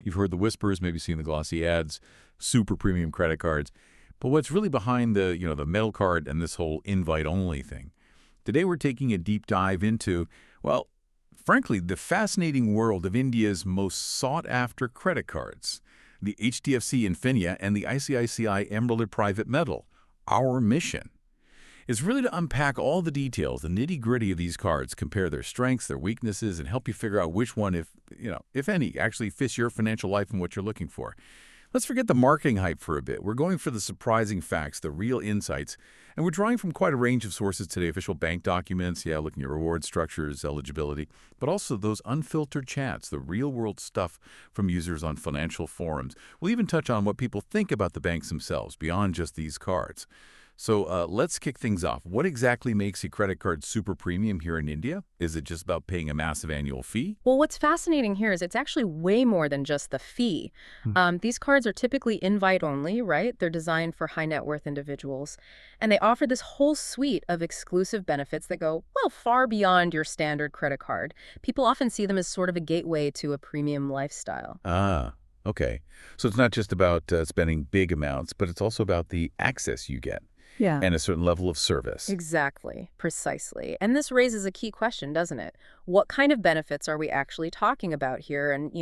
You've heard the whispers, maybe seen the glossy ads, super premium credit cards. But what's really behind the metal card and this whole invite-only thing? Today we're taking a deep dive into, well, frankly, the fascinating world of India's most sought-after credit cards, the HDFC Infinia and the ICICI Emeralde Private Metal. Our mission is really to unpack all the details, the nitty-gritty of these cards, compare their strengths, their weaknesses, and help you figure out which one, if any, actually fits your financial life and what you're looking for. Let's forget the marketing hype for a bit. We're going for the surprising facts, the real insights, and we're drawing from quite a range of sources today, official bank documents, looking at reward structures, eligibility, but also those unfiltered chats, the real-world stuff from users on financial forums. We'll even touch on what people think about the banks themselves, beyond just these cards. So let's kick things off. What exactly makes a credit card super premium here in India? Is it just about paying a massive annual fee? Well, what's fascinating here is it's actually way more than just the fee. These cards are typically invite-only, right? They're designed for high-net-worth individuals. And they offer this whole suite of exclusive benefits that go, well, far beyond your standard credit card. People often see them as sort of a gateway to a premium lifestyle. Ah, okay. So it's not just about spending big amounts, but it's also about the access you get. Yeah. And a certain level of service. Exactly. Precisely. And this raises a key question, doesn't it? What kind of benefits are we actually talking about here? And,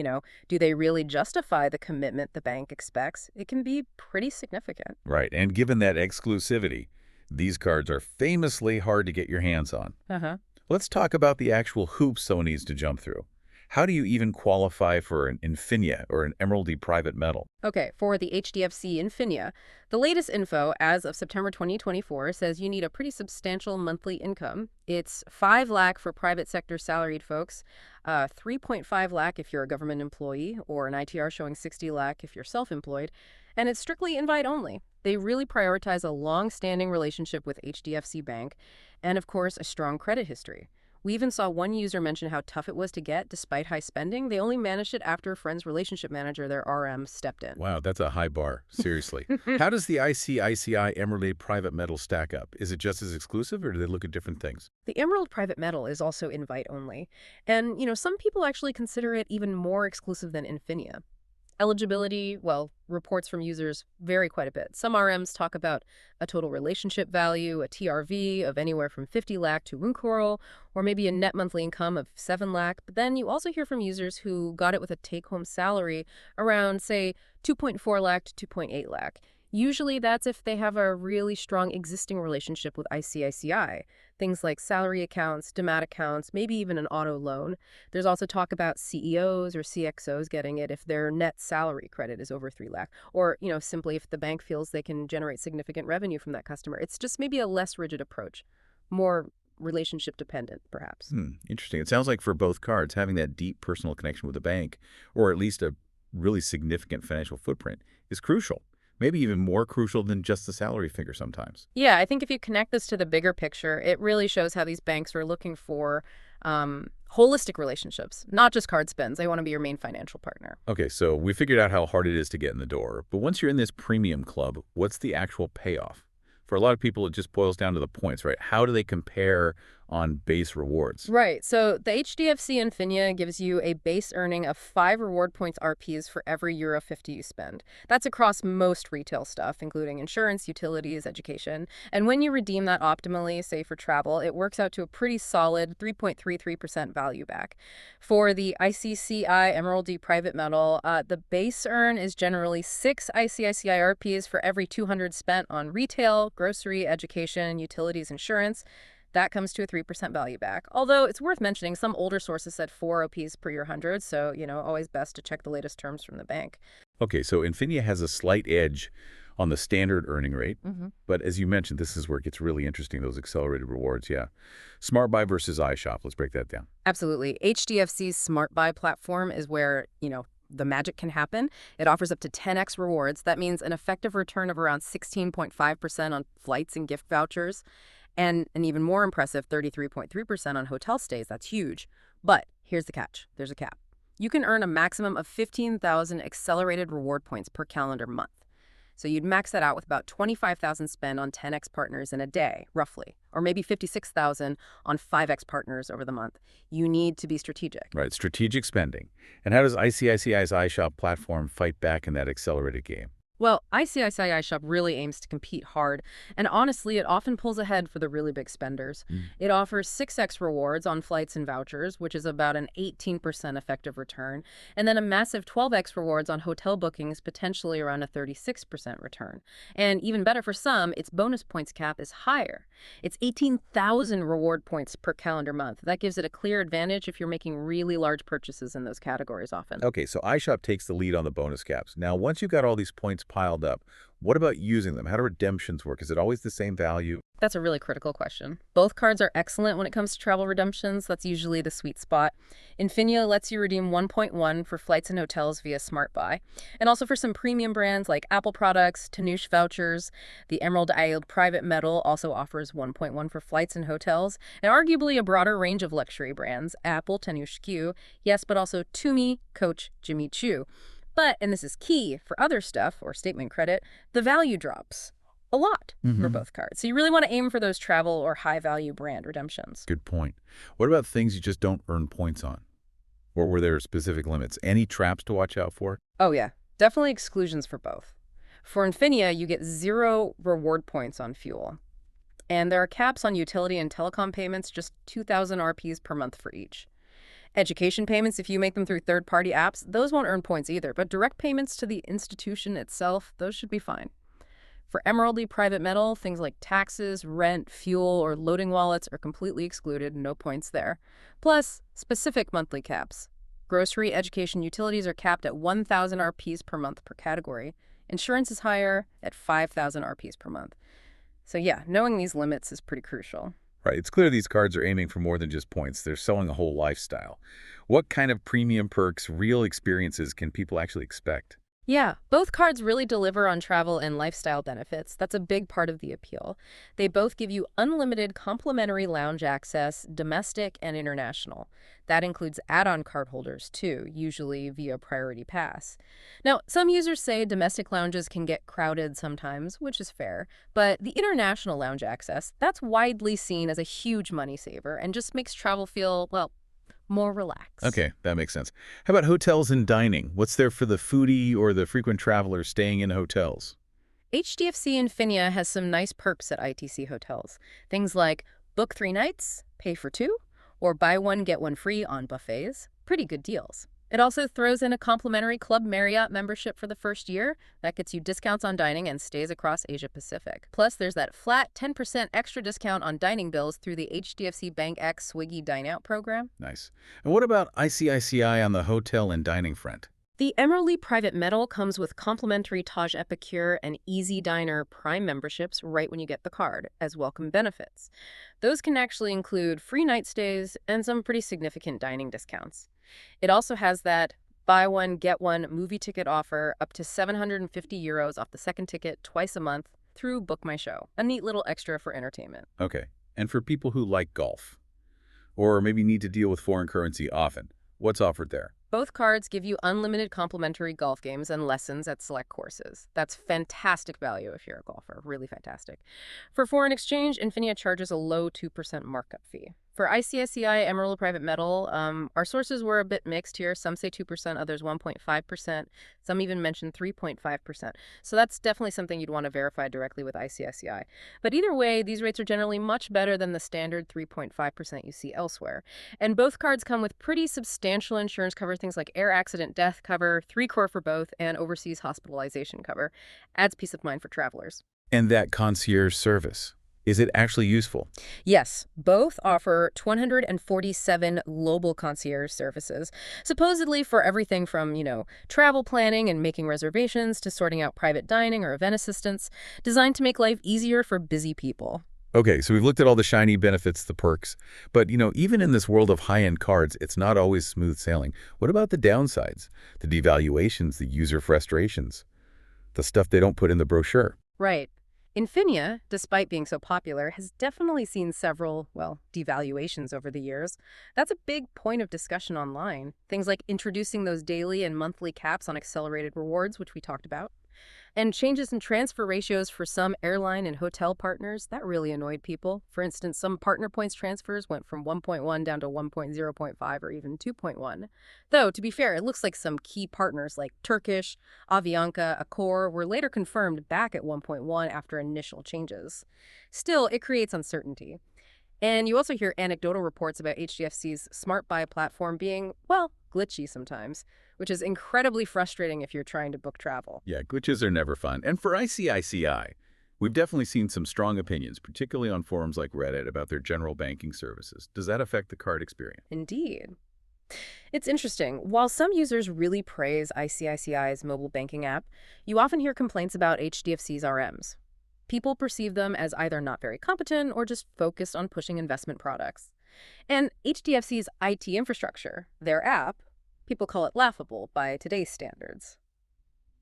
do they really justify the commitment the bank expects? It can be pretty significant. Right. And given that exclusivity, these cards are famously hard to get your hands on. Let's talk about the actual hoops someone needs to jump through. How do you even qualify for an Infinia or an Emeralde Private Metal? Okay, for the HDFC Infinia, the latest info as of September 2024 says you need a pretty substantial monthly income. It's 5 lakh for private sector salaried folks, 3.5 lakh if you're a government employee, or an ITR showing 60 lakh if you're self-employed, and it's strictly invite only. They really prioritize a long-standing relationship with HDFC Bank and, of course, a strong credit history. We even saw one user mention how tough it was to get despite high spending. They only managed it after a friend's relationship manager, their RM, stepped in. Wow, that's a high bar. Seriously. How does the ICICI Emeralde Private Metal stack up? Is it just as exclusive, or do they look at different things? The Emeralde Private Metal is also invite only. And, some people actually consider it even more exclusive than Infinia. Eligibility, well, reports from users vary quite a bit. Some RMs talk about a total relationship value, a TRV of anywhere from 50 lakh to 1 crore, or maybe a net monthly income of 7 lakh. But then you also hear from users who got it with a take-home salary around, say, 2.4 lakh to 2.8 lakh. Usually that's if they have a really strong existing relationship with ICICI. Things like salary accounts, demat accounts, maybe even an auto loan. There's also talk about CEOs or CXOs getting it if their net salary credit is over 3 lakh. Or, simply if the bank feels they can generate significant revenue from that customer. It's just maybe a less rigid approach, more relationship dependent, perhaps. Interesting. It sounds like for both cards, having that deep personal connection with the bank, or at least a really significant financial footprint, is crucial. Maybe even more crucial than just the salary figure sometimes. Yeah, I think if you connect this to the bigger picture, it really shows how these banks are looking for holistic relationships, not just card spends. They want to be your main financial partner. Okay, so we figured out how hard it is to get in the door. But once you're in this premium club, what's the actual payoff? For a lot of people, it just boils down to the points, right? How do they compare on base rewards? Right. So the HDFC Infinia gives you a base earning of 5 reward points RPs for every €50 you spend. That's across most retail stuff, including insurance, utilities, education. And when you redeem that optimally, say for travel, it works out to a pretty solid 3.33% value back. For the ICICI Emeralde Private Metal, the base earn is generally 6 ICICI RPs for every 200 spent on retail, grocery, education, utilities, insurance. That comes to a 3% value back. Although it's worth mentioning, some older sources said 4 OPs per year 100, so, always best to check the latest terms from the bank. Okay, so Infinia has a slight edge on the standard earning rate. But as you mentioned, this is where it gets really interesting, those accelerated rewards, yeah. SmartBuy versus iShop. Let's break that down. Absolutely. HDFC's SmartBuy platform is where, the magic can happen. It offers up to 10x rewards. That means an effective return of around 16.5% on flights and gift vouchers. And an even more impressive 33.3% on hotel stays. That's huge. But here's the catch. There's a cap. You can earn a maximum of 15,000 accelerated reward points per calendar month. So you'd max that out with about 25,000 spent on 10x partners in a day, roughly, or maybe 56,000 on 5x partners over the month. You need to be strategic. Right, strategic spending. And how does ICICI's iShop platform fight back in that accelerated game? Well, ICICI iShop really aims to compete hard, and honestly, it often pulls ahead for the really big spenders. It offers 6x rewards on flights and vouchers, which is about an 18% effective return, and then a massive 12x rewards on hotel bookings, potentially around a 36% return. And even better for some, its bonus points cap is higher. It's 18,000 reward points per calendar month. That gives it a clear advantage if you're making really large purchases in those categories often. Okay, so iShop takes the lead on the bonus caps. Now, once you've got all these points piled up, what about using them? How do redemptions work? Is it always the same value? That's a really critical question. Both cards are excellent when it comes to travel redemptions. That's usually the sweet spot. Infinia lets you redeem 1.1 for flights and hotels via SmartBuy, and also for some premium brands like Apple products, Tanoosh vouchers. The Emeralde Private Metal also offers 1.1 for flights and hotels, and arguably a broader range of luxury brands, Apple, Tanoosh Q, yes, but also Tumi, Coach, Jimmy Choo. But, and this is key, for other stuff, or statement credit, the value drops a lot for both cards. So you really want to aim for those travel or high-value brand redemptions. Good point. What about things you just don't earn points on? Or were there specific limits? Any traps to watch out for? Oh yeah, definitely exclusions for both. For Infinia, you get 0 reward points on fuel. And there are caps on utility and telecom payments, just 2,000 RPs per month for each. Education payments, if you make them through third-party apps, those won't earn points either, but direct payments to the institution itself, those should be fine. For Emeralde Private Metal, things like taxes, rent, fuel, or loading wallets are completely excluded, no points there. Plus, specific monthly caps. Grocery, education, utilities are capped at 1,000 RPs per month per category. Insurance is higher at 5,000 RPs per month. So yeah, knowing these limits is pretty crucial. Right, it's clear these cards are aiming for more than just points. They're selling a whole lifestyle. What kind of premium perks, real experiences can people actually expect? Yeah, both cards really deliver on travel and lifestyle benefits. That's a big part of the appeal. They both give you unlimited complimentary lounge access, domestic and international. That includes add-on cardholders too, usually via Priority Pass. Now, some users say domestic lounges can get crowded sometimes, which is fair, but the international lounge access, that's widely seen as a huge money saver and just makes travel feel, well, more relaxed. Okay, that makes sense. How about hotels and dining? What's there for the foodie or the frequent traveler staying in hotels? HDFC Infinia has some nice perks at ITC hotels. Things like book 3 nights, pay for 2, or buy one, get one free on buffets. Pretty good deals. It also throws in a complimentary Club Marriott membership for the first year. That gets you discounts on dining and stays across Asia Pacific. Plus, there's that flat 10% extra discount on dining bills through the HDFC Bank X Swiggy Dine Out program. Nice. And what about ICICI on the hotel and dining front? The Emeralde Private Metal comes with complimentary Taj Epicure and Easy Diner Prime memberships right when you get the card, as welcome benefits. Those can actually include free night stays and some pretty significant dining discounts. It also has that buy one, get one movie ticket offer up to €750 off the second ticket twice a month through Book My Show. A neat little extra for entertainment. Okay. And for people who like golf, or maybe need to deal with foreign currency often, what's offered there? Both cards give you unlimited complimentary golf games and lessons at select courses. That's fantastic value if you're a golfer, really fantastic. For foreign exchange, Infinia charges a low 2% markup fee. For ICICI Emeralde Private Metal, our sources were a bit mixed here. Some say 2%, others 1.5%. Some even mention 3.5%. So that's definitely something you'd want to verify directly with ICICI. But either way, these rates are generally much better than the standard 3.5% you see elsewhere. And both cards come with pretty substantial insurance cover, things like air accident death cover, 3 core for both, and overseas hospitalization cover. Adds peace of mind for travelers. And that concierge service, is it actually useful? Yes, both offer 147 global concierge services, supposedly for everything from, travel planning and making reservations to sorting out private dining or event assistance, designed to make life easier for busy people. Okay, so we've looked at all the shiny benefits, the perks, but, even in this world of high-end cards, it's not always smooth sailing. What about the downsides? The devaluations, the user frustrations, the stuff they don't put in the brochure? Right. Infinia, despite being so popular, has definitely seen several, devaluations over the years. That's a big point of discussion online. Things like introducing those daily and monthly caps on accelerated rewards, which we talked about. And changes in transfer ratios for some airline and hotel partners, that really annoyed people. For instance, some partner points transfers went from 1.1 down to 1.0.5 or even 2.1. Though, to be fair, it looks like some key partners like Turkish, Avianca, Accor were later confirmed back at 1.1 after initial changes. Still, it creates uncertainty. And you also hear anecdotal reports about HDFC's SmartBuy platform being, well, glitchy sometimes, which is incredibly frustrating if you're trying to book travel. Yeah, glitches are never fun. And for ICICI, we've definitely seen some strong opinions, particularly on forums like Reddit, about their general banking services. Does that affect the card experience? Indeed. It's interesting. While some users really praise ICICI's mobile banking app, you often hear complaints about HDFC's RMs. People perceive them as either not very competent or just focused on pushing investment products. And HDFC's IT infrastructure, their app, people call it laughable by today's standards.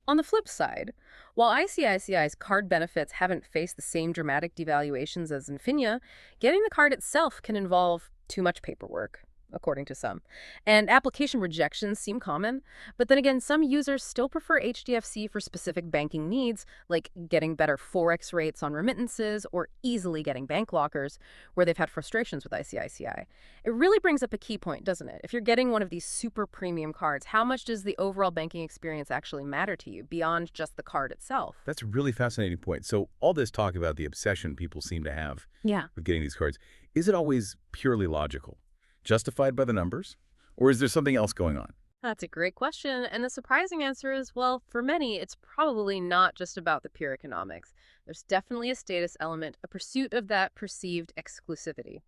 On the flip side, while ICICI's card benefits haven't faced the same dramatic devaluations as Infinia, getting the card itself can involve too much paperwork, according to some. And application rejections seem common, but then again, some users still prefer HDFC for specific banking needs, like getting better forex rates on remittances or easily getting bank lockers, where they've had frustrations with ICICI. It really brings up a key point, doesn't it? If you're getting one of these super premium cards, how much does the overall banking experience actually matter to you beyond just the card itself? That's a really fascinating point. So all this talk about the obsession people seem to have Yeah. with getting these cards, is it always purely logical? Justified by the numbers? Or is there something else going on? That's a great question, and the surprising answer is, well, for many, it's probably not just about the pure economics. There's definitely a status element, a pursuit of that perceived exclusivity.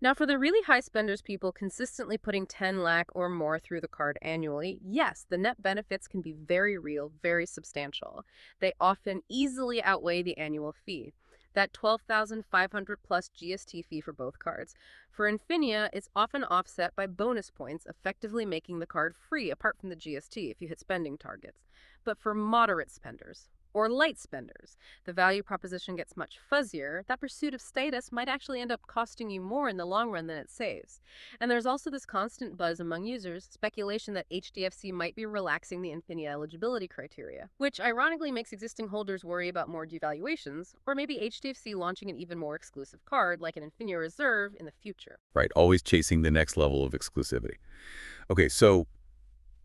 Now, for the really high spenders, people consistently putting 10 lakh or more through the card annually, yes, the net benefits can be very real, very substantial. They often easily outweigh the annual fee. That 12,500 plus GST fee for both cards. For Infinia, it's often offset by bonus points, effectively making the card free apart from the GST if you hit spending targets. But for moderate spenders, or light spenders, the value proposition gets much fuzzier. That pursuit of status might actually end up costing you more in the long run than it saves. And there's also this constant buzz among users, speculation that HDFC might be relaxing the Infinia eligibility criteria, which ironically makes existing holders worry about more devaluations, or maybe HDFC launching an even more exclusive card like an Infinia Reserve in the future. Right, always chasing the next level of exclusivity. Okay, so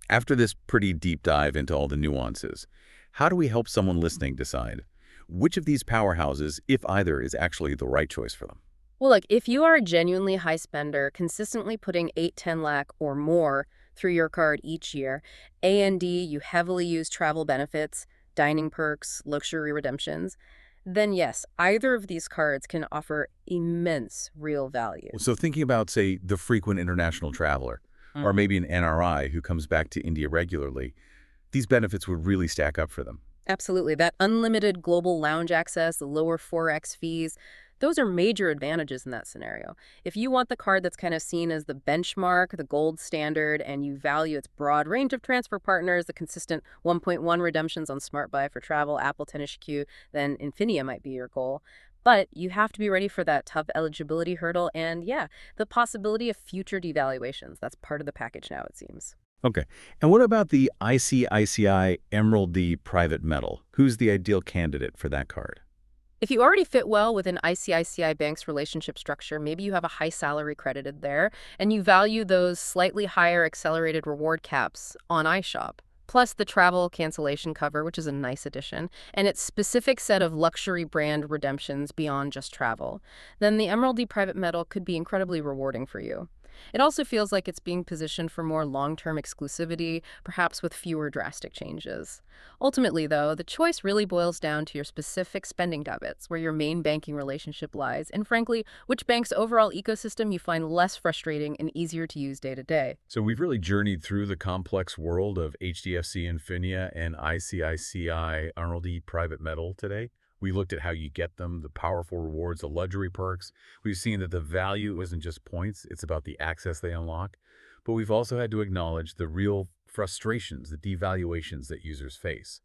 after this pretty deep dive into all the nuances, how do we help someone listening decide which of these powerhouses, if either, is actually the right choice for them? Well, look, if you are a genuinely high spender, consistently putting 8, 10 lakh or more through your card each year, A&D, you heavily use travel benefits, dining perks, luxury redemptions, then yes, either of these cards can offer immense real value. So thinking about, say, the frequent international traveler, or maybe an NRI who comes back to India regularly, these benefits would really stack up for them. Absolutely. That unlimited global lounge access, the lower forex fees, those are major advantages in that scenario. If you want the card that's kind of seen as the benchmark, the gold standard, and you value its broad range of transfer partners, the consistent 1.1 redemptions on SmartBuy for travel, Apple 10HQ, then Infinia might be your goal. But you have to be ready for that tough eligibility hurdle and, yeah, the possibility of future devaluations. That's part of the package now, it seems. Okay. And what about the ICICI Emeralde Private Metal? Who's the ideal candidate for that card? If you already fit well within ICICI Bank's relationship structure, maybe you have a high salary credited there, and you value those slightly higher accelerated reward caps on iShop, plus the travel cancellation cover, which is a nice addition, and its specific set of luxury brand redemptions beyond just travel, then the Emeralde Private Metal could be incredibly rewarding for you. It also feels like it's being positioned for more long-term exclusivity, perhaps with fewer drastic changes. Ultimately, though, the choice really boils down to your specific spending habits, where your main banking relationship lies, and frankly, which bank's overall ecosystem you find less frustrating and easier to use day to day. So we've really journeyed through the complex world of HDFC Infinia and ICICI Emeralde Private Metal today. We looked at how you get them, the powerful rewards, the luxury perks. We've seen that the value isn't just points, it's about the access they unlock. But we've also had to acknowledge the real frustrations, the devaluations that users face.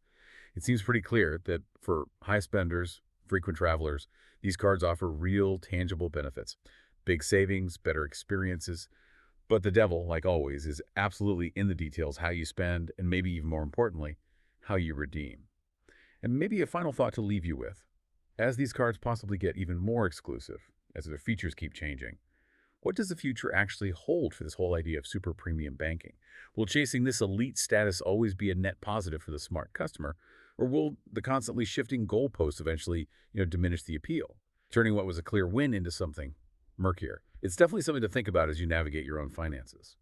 It seems pretty clear that for high spenders, frequent travelers, these cards offer real, tangible benefits. Big savings, better experiences. But the devil, like always, is absolutely in the details, how you spend, and maybe even more importantly, how you redeem. And maybe a final thought to leave you with. As these cards possibly get even more exclusive, as their features keep changing, what does the future actually hold for this whole idea of super premium banking? Will chasing this elite status always be a net positive for the smart customer, or will the constantly shifting goalposts eventually, diminish the appeal, turning what was a clear win into something murkier? It's definitely something to think about as you navigate your own finances.